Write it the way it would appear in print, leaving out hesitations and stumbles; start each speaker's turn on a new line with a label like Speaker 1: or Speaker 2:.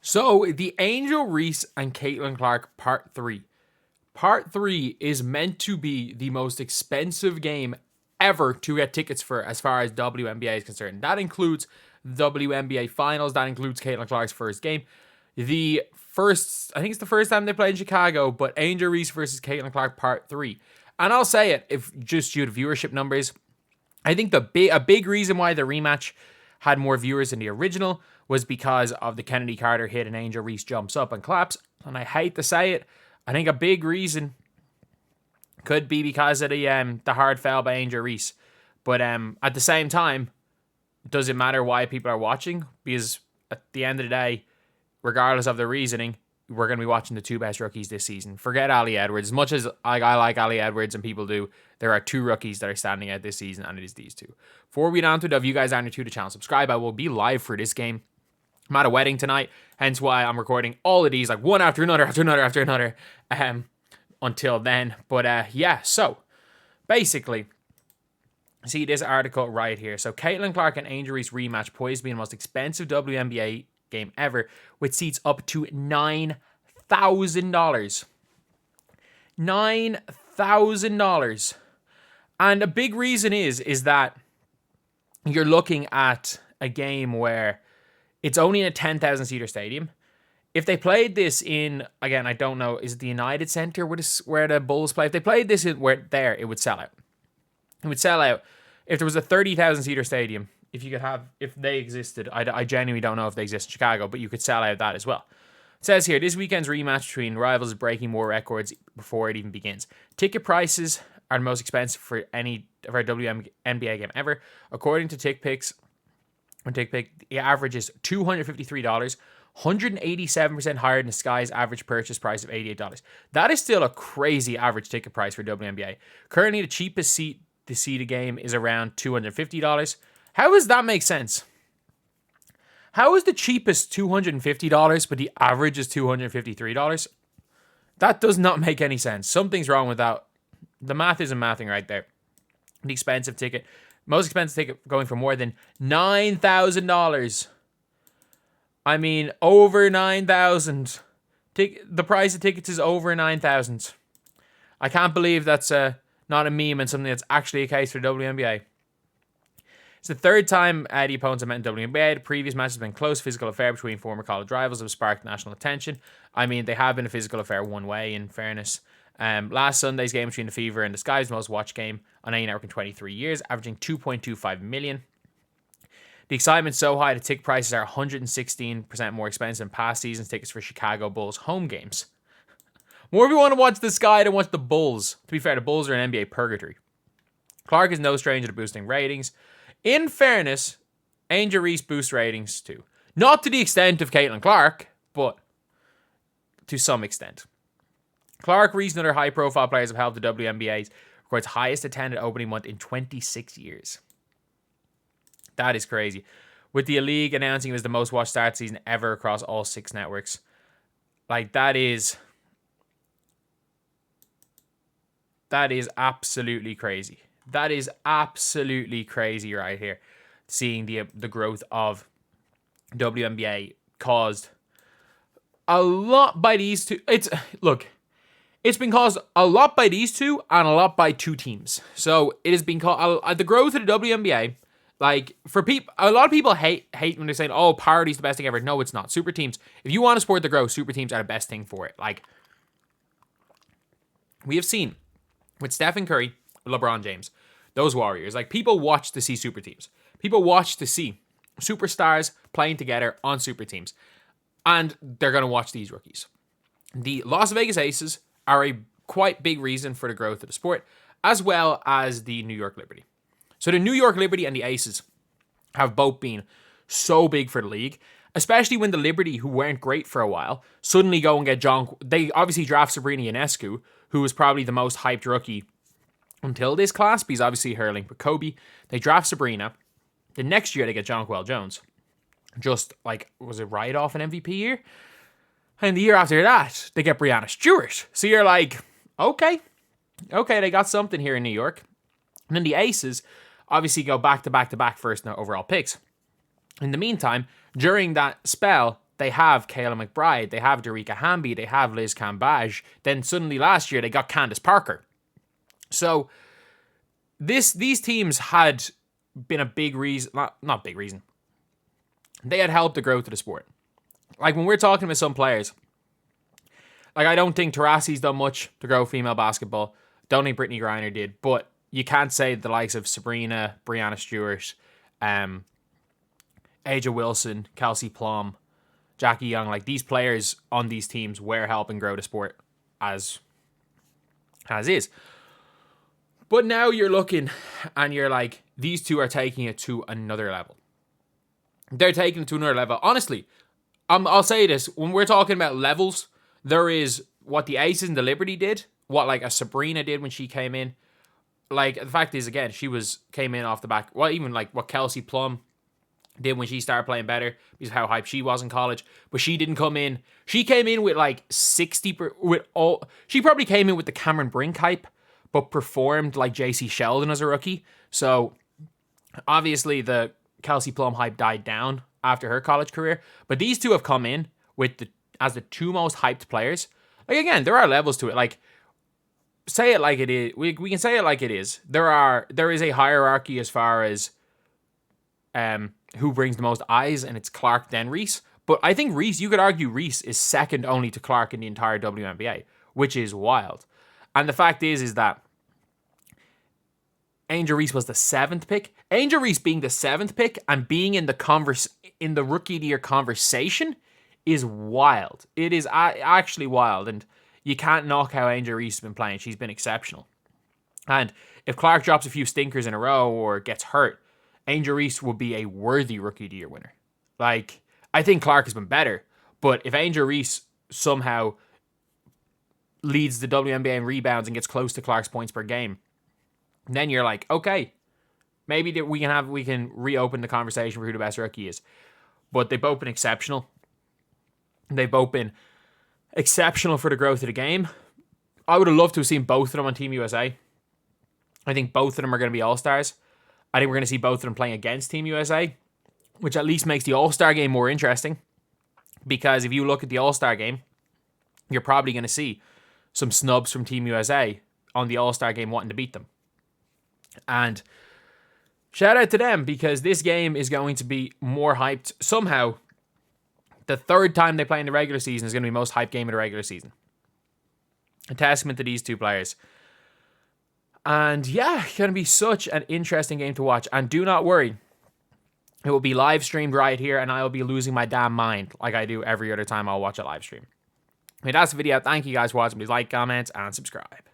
Speaker 1: So, the Angel Reese and Caitlin Clark Part 3. Part 3 is meant to be the most expensive game ever to get tickets for as far as WNBA is concerned. That includes WNBA Finals. That includes Caitlin Clark's first game. I think it's the first time they played in Chicago, but Angel Reese versus Caitlin Clark Part 3. And I'll say it, if just due to viewership numbers, I think a big reason why the rematch had more viewers than the original was because of the Kennedy Carter hit and Angel Reese jumps up and claps. And I hate to say it, I think a big reason could be because of the hard foul by Angel Reese. But at the same time, does it matter why people are watching? Because at the end of the day, regardless of the reasoning, we're going to be watching the two best rookies this season. Forget Ali Edwards. As much as I like Ali Edwards and people do, there are two rookies that are standing out this season, and it is these two. Before we get on to it, if you guys aren't new to the channel, subscribe. I will be live for this game. I'm at a wedding tonight, hence why I'm recording all of these, like one after another, until then. But yeah, so basically, see this article right here. So Caitlin Clark and Angel Reese rematch poised to be the most expensive WNBA game ever, with seats up to $9,000. $9,000. And a big reason is that you're looking at a game where it's only in a 10,000 seater stadium. If they played this in, again, I don't know, is it the United Center where the Bulls play? If they played this it would sell out. It would sell out. If there was a 30,000 seater stadium, if they existed, I genuinely don't know if they exist in Chicago, but you could sell out that as well. It says here, this weekend's rematch between rivals is breaking more records before it even begins. Ticket prices are the most expensive for a WNBA game ever. According to TickPick, the average is $253, 187% higher than the Sky's average purchase price of $88. That is still a crazy average ticket price for WNBA. Currently, the cheapest seat to see the game is around $250. How does that make sense? How is the cheapest $250, but the average is $253? That does not make any sense. Something's wrong with that. The math isn't mathing right there. The most expensive ticket going for more than $9,000. I mean, over $9,000. The price of tickets is over $9,000. I can't believe that's not a meme and something that's actually a case for WNBA. It's the third time the opponents have met in WNBA. The previous match has been a close physical affair between former college rivals that have sparked national attention. I mean, they have been a physical affair one way, in fairness. Last Sunday's game between the Fever and the Sky was the most watched game on any network in 23 years, averaging 2.25 million. The excitement's so high that ticket prices are 116% more expensive than past season's tickets for Chicago Bulls home games. More people want to watch the Sky than watch the Bulls. To be fair, the Bulls are an NBA purgatory. Clark is no stranger to boosting ratings. In fairness, Angel Reese boosts ratings too. Not to the extent of Caitlin Clark, but to some extent. Clark, Reese, and other high-profile players have helped the WNBA record its highest attended opening month in 26 years. That is crazy. With the league announcing it was the most watched start season ever across all 6 networks. Like, that is absolutely crazy. That is absolutely crazy right here. Seeing the growth of WNBA caused a lot by these two. It's been caused a lot by these two and a lot by two teams. So it has been caused the growth of the WNBA. Like, for people, a lot of people hate when they're saying, "Oh, parity's the best thing ever." No, it's not. Super teams. If you want to support the growth, super teams are the best thing for it. Like, we have seen with Stephen Curry, LeBron James, those Warriors. Like, people watch to see super teams. People watch to see superstars playing together on super teams. And they're going to watch these rookies. The Las Vegas Aces are a quite big reason for the growth of the sport, as well as the New York Liberty. So the New York Liberty and the Aces have both been so big for the league, especially when the Liberty, who weren't great for a while, suddenly go and get they obviously draft Breanna Stewart, who was probably the most hyped rookie until this class, because obviously her link with Kobe. They draft Breanna. The next year they get Jonquel Jones. Just like, was it right off an MVP year? And the year after that, they get Breanna Stewart. So you're like, okay, they got something here in New York. And then the Aces obviously go back to back first overall picks. In the meantime, during that spell, they have Kayla McBride, they have Dariqa Hamby, they have Liz Cambage. Then suddenly last year they got Candace Parker. So these teams had been a big reason, not big reason. They had helped the growth of the sport. Like when we're talking about some players, like I don't think Taurasi's done much to grow female basketball. Don't think Brittany Griner did, but you can't say the likes of Sabrina, Breanna Stewart, Aja Wilson, Kelsey Plum, Jackie Young, like these players on these teams were helping grow the sport as is. But now you're looking and you're like, these two are taking it to another level. They're taking it to another level. Honestly, I'll say this. When we're talking about levels, there is what the Aces and the Liberty did, what like a Sabrina did when she came in. Like, the fact is, again, came in off the back. Well, even like what Kelsey Plum did when she started playing better, because of how hyped she was in college. But she didn't come in. She came in with like 60 she probably came in with the Cameron Brink hype, but performed like JC Sheldon as a rookie. So obviously the Kelsey Plum hype died down after her college career. But these two have come in with as the two most hyped players. Like, again, there are levels to it. Like, say it like it is. We can say it like it is. There is a hierarchy as far as who brings the most eyes, and it's Clark then Reese. But I think Reese, you could argue Reese is second only to Clark in the entire WNBA, which is wild. And the fact is that Angel Reese was the 7th pick. Angel Reese being the 7th pick and being in the rookie of the year conversation is wild. It is actually wild, and you can't knock how Angel Reese has been playing. She's been exceptional. And if Clark drops a few stinkers in a row or gets hurt, Angel Reese will be a worthy rookie of the year winner. Like, I think Clark has been better, but if Angel Reese somehow leads the WNBA in rebounds and gets close to Clark's points per game, then you're like, okay, maybe we can reopen the conversation for who the best rookie is. But they've both been exceptional. They've both been exceptional for the growth of the game. I would have loved to have seen both of them on Team USA. I think both of them are going to be All-Stars. I think we're going to see both of them playing against Team USA, which at least makes the All-Star game more interesting. Because if you look at the All-Star game, you're probably going to see some snubs from Team USA on the All-Star game wanting to beat them. And shout out to them, because this game is going to be more hyped. Somehow, the third time they play in the regular season is going to be the most hyped game of the regular season. A testament to these two players. And yeah, it's going to be such an interesting game to watch. And do not worry, it will be live streamed right here, and I'll be losing my damn mind like I do every other time I'll watch a live stream. I mean, that's the video. Thank you guys for watching. Please like, comment, and subscribe.